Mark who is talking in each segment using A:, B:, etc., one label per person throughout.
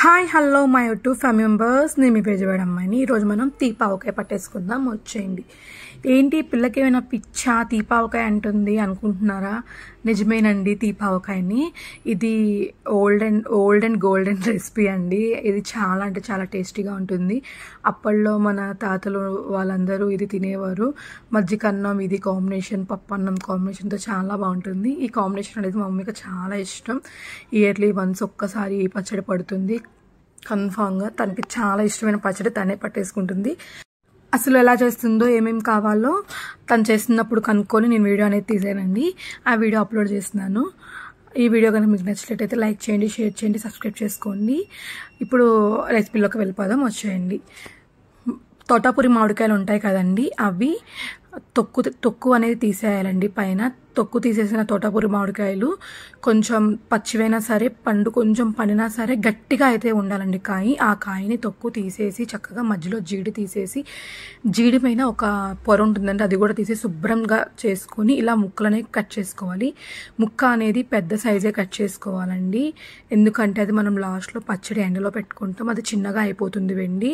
A: Hi hello my YouTube family members, నేను మీ పేజవాడ అమ్మాయిని. ఈరోజు మనం తీపావకాయ పట్టేసుకుందాం, వచ్చేయండి. ఏంటి పిల్లకి ఏమైనా పిచ్చా తీపావకాయ అంటుంది అనుకుంటున్నారా? నిజమేనండి, తీపావకాయని. ఇది ఓల్డ్ అండ్ గోల్డెన్ రెసిపీ అండి. ఇది చాలా అంటే చాలా టేస్టీగా ఉంటుంది. అప్పట్లో మన తాతలు వాళ్ళందరూ ఇది తినేవారు. మజ్జిగన్నం ఇది కాంబినేషన్, పప్పు అన్నం కాంబినేషన్తో చాలా బాగుంటుంది. ఈ కాంబినేషన్ అనేది మా మమ్మీకి చాలా ఇష్టం. ఇయర్లీ వన్స్ ఒక్కసారి ఈ పచ్చడి పడుతుంది. కన్ఫామ్గా తనకి చాలా ఇష్టమైన పచ్చడి తనే పట్టేసుకుంటుంది. అసలు ఎలా చేస్తుందో, ఏమేమి కావాలో తను చేస్తున్నప్పుడు కనుక్కొని నేను వీడియో అనేది తీసానండి. ఆ వీడియో అప్లోడ్ చేస్తున్నాను. ఈ వీడియో కనుక మీకు నచ్చినట్లయితే లైక్ చేయండి, షేర్ చేయండి, సబ్స్క్రైబ్ చేసుకోండి. ఇప్పుడు రెసిపీలోకి వెళ్ళిపోదాం, వచ్చేయండి. తోటాపురి మామిడికాయలు ఉంటాయి కదండి, అవి తొక్కు అనేది తీసేయాలండి. పైన తొక్కు తీసేసిన తోటాపురి మామిడికాయలు కొంచెం పచ్చివైనా సరే, పండు కొంచెం పండినా సరే గట్టిగా అయితే ఉండాలండి కాయ. ఆ కాయని తొక్కు తీసేసి చక్కగా మధ్యలో జీడి తీసేసి, జీడి పైన ఒక పొర ఉంటుందండి, అది కూడా తీసి శుభ్రంగా చేసుకొని ఇలా ముక్కలనే కట్ చేసుకోవాలి. ముక్క అనేది పెద్ద సైజే కట్ చేసుకోవాలండి, ఎందుకంటే అది మనం లాస్ట్లో పచ్చడి ఎండలో పెట్టుకుంటాం, అది చిన్నగా అయిపోతుంది వెండి.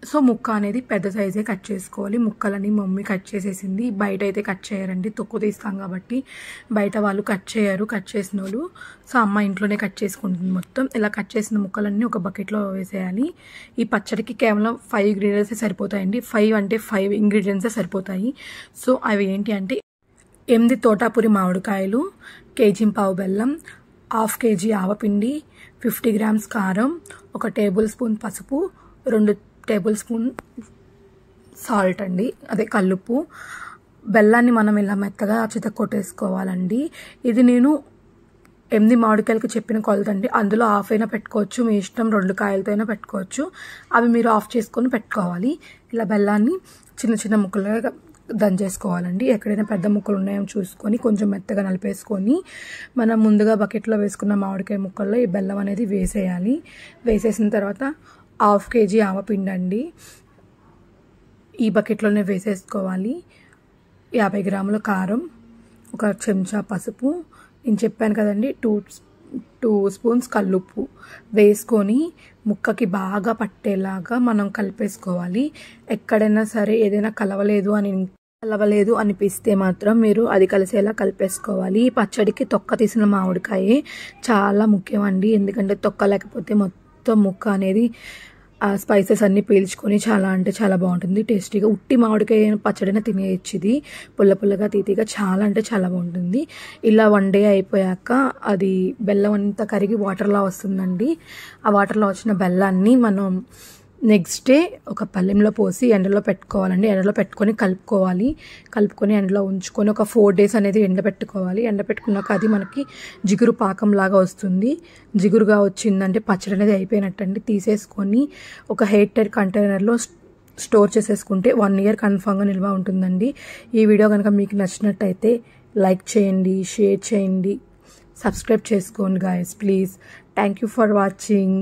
A: సో ముక్క అనేది పెద్ద సైజే కట్ చేసుకోవాలి. ముక్కలని మమ్మీ కట్ చేసేసింది. బయట అయితే కట్ చేయరండి, తొక్కు తీస్తాం కాబట్టి బయట వాళ్ళు కట్ చేయరు, కట్ చేసిన వాళ్ళు. సో అమ్మ ఇంట్లోనే కట్ చేసుకుంటుంది మొత్తం. ఇలా కట్ చేసిన ముక్కలన్నీ ఒక బకెట్లో వేసేయాలి. ఈ పచ్చడికి కేవలం 5 ఇంగ్రీడియంట్సే సరిపోతాయండి. 5 ఇంగ్రీడియంట్సే సరిపోతాయి. సో అవి ఏంటి అంటే 8 తోటాపురి మామిడికాయలు, కేజీ-పావు బెల్లం, 1/2 kg ఆవపిండి, 50 grams కారం, 1 టేబుల్ స్పూన్ పసుపు, 2 టేబుల్ స్పూన్ సాల్ట్ అండి, అదే కల్లుప్పు. బెల్లాన్ని మనం ఇలా మెత్తగా చితక్కొట్టేసుకోవాలండి. ఇది నేను 8 మామిడికాయలకి చెప్పిన కొలతండి. అందులో హాఫ్ అయినా పెట్టుకోవచ్చు, మీ ఇష్టం. 2 కాయలతో అయినా పెట్టుకోవచ్చు. అవి మీరు ఆఫ్ చేసుకొని పెట్టుకోవాలి. ఇలా బెల్లాన్ని చిన్న చిన్న ముక్కలుగా దంచేసుకోవాలండి. ఎక్కడైనా పెద్ద ముక్కలు ఉన్నాయో చూసుకొని కొంచెం మెత్తగా నలిపేసుకొని మనం ముందుగా బకెట్లో వేసుకున్న మామిడికాయ ముక్కల్లో ఈ బెల్లం అనేది వేసేయాలి. వేసేసిన తర్వాత 1/2 kg ఆవపిండి అండి ఈ బకెట్లోనే వేసేసుకోవాలి. 50 గ్రాముల కారం, 1 చెంచా పసుపు, నేను చెప్పాను కదండి 2 స్పూన్స్ కల్లుప్పు వేసుకొని ముక్కకి బాగా పట్టేలాగా మనం కలిపేసుకోవాలి. ఎక్కడైనా సరే ఏదైనా కలవలేదు అనిపిస్తే మాత్రం మీరు అది కలిసేలా కలిపేసుకోవాలి. ఈ పచ్చడికి తొక్క తీసిన మామిడికాయే చాలా ముఖ్యం అండి, ఎందుకంటే తొక్క లేకపోతే మొత్తం ముక్క అనేది ఆ స్పైసెస్ అన్నీ పీల్చుకొని చాలా అంటే చాలా బాగుంటుంది టేస్టీగా. ఉట్టి మామిడికాయ పచ్చడిన తినేయచ్చు. ఇది పుల్లగా తీతిగా చాలా అంటే చాలా బాగుంటుంది. ఇలా 1 day అయిపోయాక అది బెల్లం అంతా కరిగి వాటర్లా వస్తుందండి. ఆ వాటర్లో వచ్చిన బెల్లాన్ని మనం నెక్స్ట్ డే ఒక పళ్ళెంలో పోసి ఎండలో పెట్టుకోవాలండి. ఎండలో పెట్టుకొని కలుపుకొని ఎండలో ఉంచుకొని ఒక 4 days అనేది ఎండబెట్టుకోవాలి. ఎండబెట్టుకున్నాక అది మనకి జిగురు పాకంలాగా వస్తుంది. జిగురుగా వచ్చిందంటే పచ్చడి అనేది అయిపోయినట్టండి. తీసేసుకొని ఒక ఎయిర్ కంటైనర్లో స్టోర్ చేసేసుకుంటే 1 year కన్ఫామ్గా నిల్వ ఉంటుందండి. ఈ వీడియో కనుక మీకు నచ్చినట్టయితే లైక్ చేయండి, షేర్ చేయండి, సబ్స్క్రైబ్ చేసుకోండి guys please. Thank you for watching.